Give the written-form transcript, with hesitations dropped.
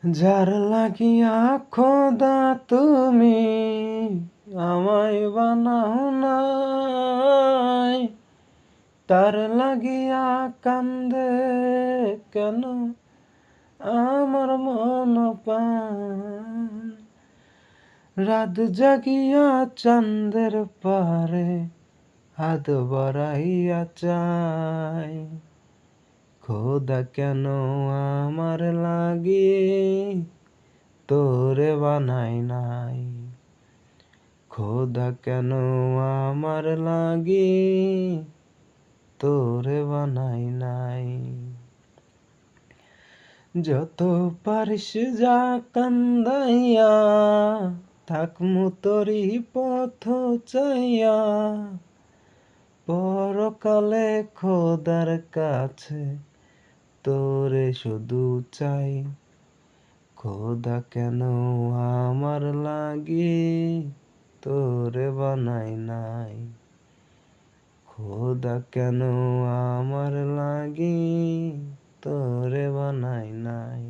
যার লাগিয়া খোদা তুমি আমায় বানাও নাই, তার লাগিয়া কান্দে কেন আমার মন প্রাণ। রাত জাগিয়া চাঁদের পারে হাত বাড়াইয়া চাই, খোদা কেন আমার লাগি তোরে বানাই নাই। খোদা কেন আমার লাগি তোরে বানাই নাই। যত পারিস যা কান্দাইয়া থাকমু তোরি পথ চাইয়া, পরকালে খোদার কাছে তোরে শুধু চাই। খোদা কেন আমার লাগি তোরে বানাই নাই। খোদা কেন আমার লাগি তোরে বানাই নাই।